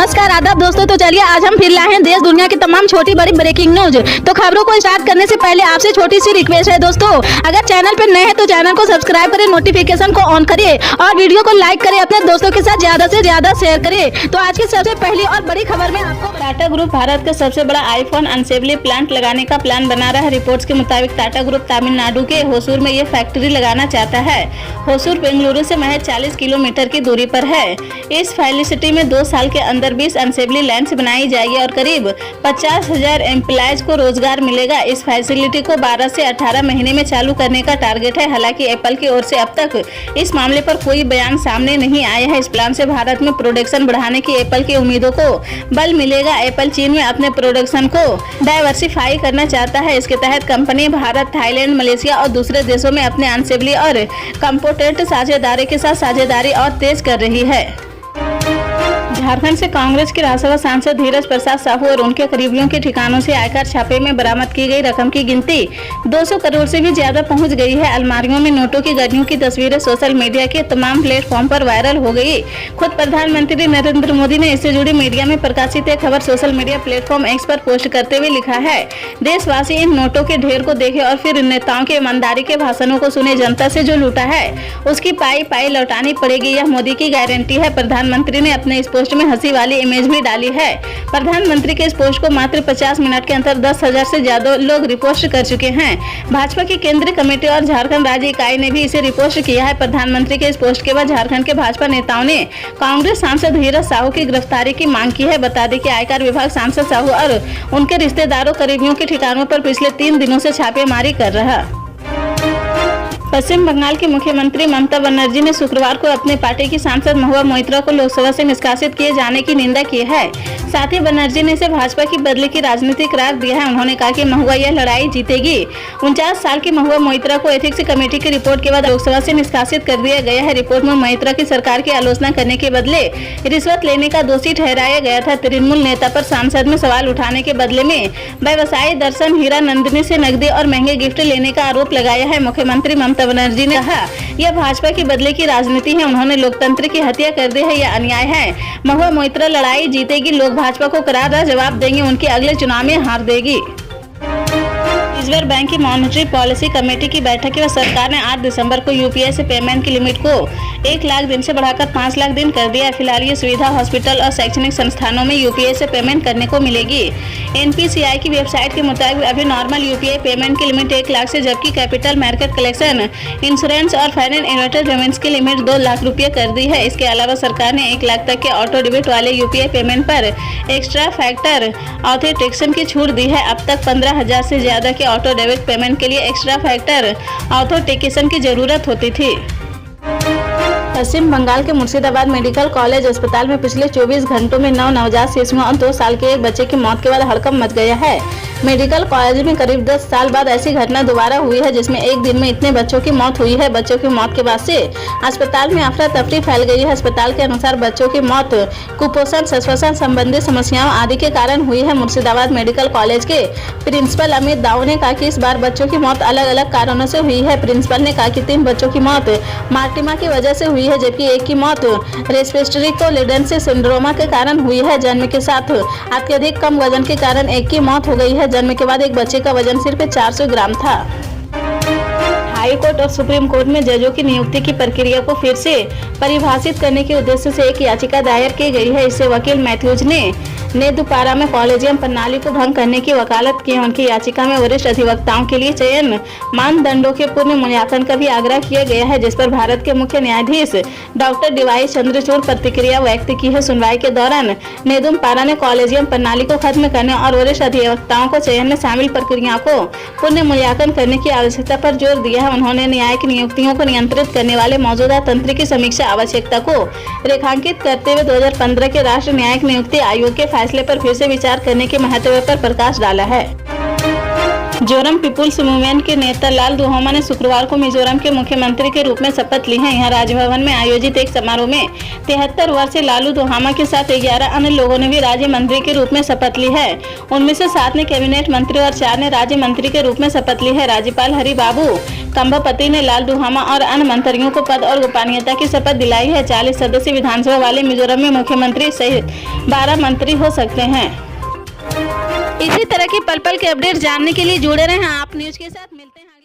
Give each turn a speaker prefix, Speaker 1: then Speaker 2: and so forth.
Speaker 1: नमस्कार आदाब दोस्तों। तो चलिए आज हम फिर लाए हैं देश दुनिया की तमाम छोटी बड़ी ब्रेकिंग न्यूज। तो खबरों को स्टार्ट करने से पहले आपसे छोटी सी रिक्वेस्ट है दोस्तों, अगर चैनल पर नए हैं तो चैनल को सब्सक्राइब करें, नोटिफिकेशन को ऑन करिए और वीडियो को लाइक करें, अपने दोस्तों के साथ ज्यादा से ज्यादा शेयर करें। तो आज की सबसे पहली और बड़ी खबर में आपको
Speaker 2: टाटा ग्रुप भारत का सबसे बड़ा आईफोन असेंबली प्लांट लगाने का प्लान बना रहा है। रिपोर्ट्स के मुताबिक टाटा ग्रुप तमिलनाडु के होसूर में ये फैक्ट्री लगाना चाहता है। होसूर बेंगलुरु से महज 40 किलोमीटर की दूरी पर है। इस फैसिलिटी में 2 साल के अंदर 20 असेंबली लाइन्स बनाई जाएगी और करीब 50,000 एम्प्लॉयज को रोजगार मिलेगा। इस फैसिलिटी को 12 से 18 महीने में चालू करने का टारगेट है। हालांकि एप्पल की ओर से अब तक इस मामले पर कोई बयान सामने नहीं आया है। इस प्लान से भारत में प्रोडक्शन बढ़ाने की एप्पल की उम्मीदों को बल मिलेगा। एप्पल चीन में अपने प्रोडक्शन को डाइवर्सिफाई करना चाहता है। इसके तहत कंपनी भारत, थाईलैंड, मलेशिया और दूसरे देशों में अपने असेंबली और कंपोनेंट साझेदारी के साथ साझेदारी और तेज कर रही है। झारखंड से कांग्रेस के राज्यसभा सांसद धीरज प्रसाद साहू और उनके करीबियों के ठिकानों से आयकर छापे में बरामद की गई रकम की गिनती 200 करोड़ से भी ज्यादा पहुंच गई है। अलमारियों में नोटों की गड्डियों की तस्वीरें सोशल मीडिया के तमाम प्लेटफॉर्म पर वायरल हो गई। खुद प्रधानमंत्री नरेंद्र मोदी ने इससे जुड़ी मीडिया में प्रकाशित एक खबर सोशल मीडिया प्लेटफॉर्म एक्स पर पोस्ट करते हुए लिखा है, देशवासी इन नोटों के ढेर को देखे और फिर नेताओं के ईमानदारी के भाषणों को सुने। जनता से जो लूटा है उसकी पाई पाई लौटानी पड़ेगी, यह मोदी की गारंटी है। प्रधानमंत्री ने अपने इस पोस्ट में हंसी वाली इमेज भी डाली है। प्रधानमंत्री के इस पोस्ट को मात्र 50 मिनट के अंदर 10,000 से ज्यादा लोग रिपोस्ट कर चुके हैं। भाजपा की केंद्रीय कमेटी और झारखंड राज्य इकाई ने भी इसे रिपोस्ट किया है। प्रधानमंत्री के इस पोस्ट के बाद झारखंड के भाजपा नेताओं ने कांग्रेस सांसद धीरज साहू की गिरफ्तारी की मांग की है। बता दें कि आयकर विभाग सांसद साहू और उनके रिश्तेदारों करीबियों के ठिकानों पर पिछले 3 दिनों से छापेमारी कर रहा। पश्चिम बंगाल की मुख्यमंत्री ममता बनर्जी ने शुक्रवार को अपने पार्टी की सांसद महुआ मोइत्रा को लोकसभा से निष्कासित किए जाने की निंदा की है। साथ ही बनर्जी ने इसे भाजपा की बदले की राजनीति करार दिया है। उन्होंने कहा कि महुआ यह लड़ाई जीतेगी। 49 साल की महुआ मोइत्रा को एथिक्स कमेटी की रिपोर्ट के बाद लोकसभा से निष्कासित कर दिया गया है। रिपोर्ट में मोइत्रा की सरकार की आलोचना करने के बदले रिश्वत लेने का दोषी ठहराया गया था। तृणमूल नेता पर सांसद में सवाल उठाने के बदले में व्यवसायी दर्शन हीरा नंदिनी से नकदी और महंगे गिफ्ट लेने का आरोप लगाया है। मुख्यमंत्री ममता बनर्जी ने कहा, यह भाजपा की बदले की राजनीति है। उन्होंने लोकतंत्र की हत्या कर दी है, यह अन्याय है। महुआ मोइत्रा लड़ाई जीतेगी, लोग भाजपा को करारा जवाब देंगे, उनके अगले चुनाव में हार देगी। रिजर्व बैंक की मॉनेटरी पॉलिसी कमेटी की बैठक के बाद सरकार ने 8 दिसंबर को यूपीआई से पेमेंट की लिमिट को 1 लाख दिन से बढ़ाकर 5 लाख दिन कर दिया है। फिलहाल ये सुविधा हॉस्पिटल और शैक्षणिक संस्थानों में यूपीआई से पेमेंट करने को मिलेगी। एनपीसीआई की वेबसाइट के मुताबिक अभी नॉर्मल यूपीआई पेमेंट की लिमिट 1 लाख से, जबकि कैपिटल मार्केट कलेक्शन, इंश्योरेंस और फाइनेंस इन्वेस्टर पेमेंट्स की लिमिट 2 लाख रुपये कर दी है। इसके अलावा सरकार ने 1 लाख तक के ऑटो डेबिट वाले यूपीआई पेमेंट पर एक्स्ट्रा फैक्टर ऑथेंटिकेशन की छूट दी है। अब तक 15,000 से ज्यादा के ऑटो डेबिट पेमेंट के लिए एक्स्ट्रा फैक्टर ऑथेंटिकेशन की जरूरत होती थी। पश्चिम बंगाल के मुर्शिदाबाद मेडिकल कॉलेज अस्पताल में पिछले 24 घंटों में 9 नवजात शिशुओं और 2 साल के एक बच्चे की मौत के बाद हड़कंप मच गया है। मेडिकल कॉलेज में करीब 10 साल बाद ऐसी घटना दोबारा हुई है, जिसमें एक दिन में इतने बच्चों की मौत हुई है। बच्चों की मौत के बाद से अस्पताल में अफरा तफरी फैल गई है। अस्पताल के अनुसार बच्चों की मौत कुपोषण, श्वसन संबंधी समस्याओं आदि के कारण हुई है। मुर्शिदाबाद मेडिकल कॉलेज के प्रिंसिपल अमित दाऊ ने कहा कि इस बार बच्चों की मौत अलग अलग कारणों से हुई है। प्रिंसिपल ने कहा कि 3 बच्चों की मौत मार्टिमा की वजह से हुई है, जबकि एक की मौत रेस्पिरेटरी कोलिडेंसी सिंड्रोमा के कारण हुई है। जन्म के साथ अत्यधिक कम वजन के कारण एक की मौत हो गई है। जन्म के बाद एक बच्चे का वजन सिर्फ 400 ग्राम था। हाई कोर्ट और सुप्रीम कोर्ट में जजों की नियुक्ति की प्रक्रिया को फिर से परिभाषित करने के उद्देश्य से एक याचिका दायर की गई है। इससे वकील मैथ्यूज ने दोबारा में कॉलेजियम प्रणाली को भंग करने की वकालत की है। उनकी याचिका में वरिष्ठ अधिवक्ताओं के लिए चयन मानदंडों के पूर्ण मूल्यांकन का भी आग्रह किया गया है, जिस पर भारत के मुख्य न्यायाधीश डॉक्टर डीवाई चंद्रचूड़ प्रतिक्रिया व्यक्त की है। सुनवाई के दौरान नेदुम्पारा ने कॉलेजियम प्रणाली को खत्म करने और वरिष्ठ अधिवक्ताओं को चयन में शामिल प्रक्रियाओं को पुनः मूल्यांकन करने की आवश्यकता पर जोर दिया है। उन्होंने न्यायिक नियुक्तियों को नियंत्रित करने वाले मौजूदा तंत्र की समीक्षा आवश्यकता को रेखांकित करते हुए 2015 के राष्ट्रीय न्यायिक नियुक्ति आयोग के फैसले पर फिर से विचार करने के महत्व पर प्रकाश डाला है। मिजोरम पीपुल्स मूवमेंट के नेता लाल दुहोमा ने शुक्रवार को मिजोरम के मुख्यमंत्री के रूप में शपथ ली है। यहाँ राजभवन में आयोजित एक समारोह में 73 वर्षीय लालू दुहोमा के साथ 11 अन्य लोगों ने भी राज्य मंत्री के रूप में शपथ ली है। उनमें से 7 ने कैबिनेट मंत्री और 4 ने राज्य मंत्री के रूप में शपथ ली है। राज्यपाल हरिबाबू कंभापति ने लाल दुहोमा और अन्य मंत्रियों को पद और गोपनीयता की शपथ दिलाई है। 40 सदस्य विधानसभा वाले मिजोरम में मुख्यमंत्री सहित 12 मंत्री हो सकते हैं।
Speaker 1: इसी तरह की पल पल के अपडेट जानने के लिए जुड़े रहें आप न्यूज के साथ। मिलते हैं।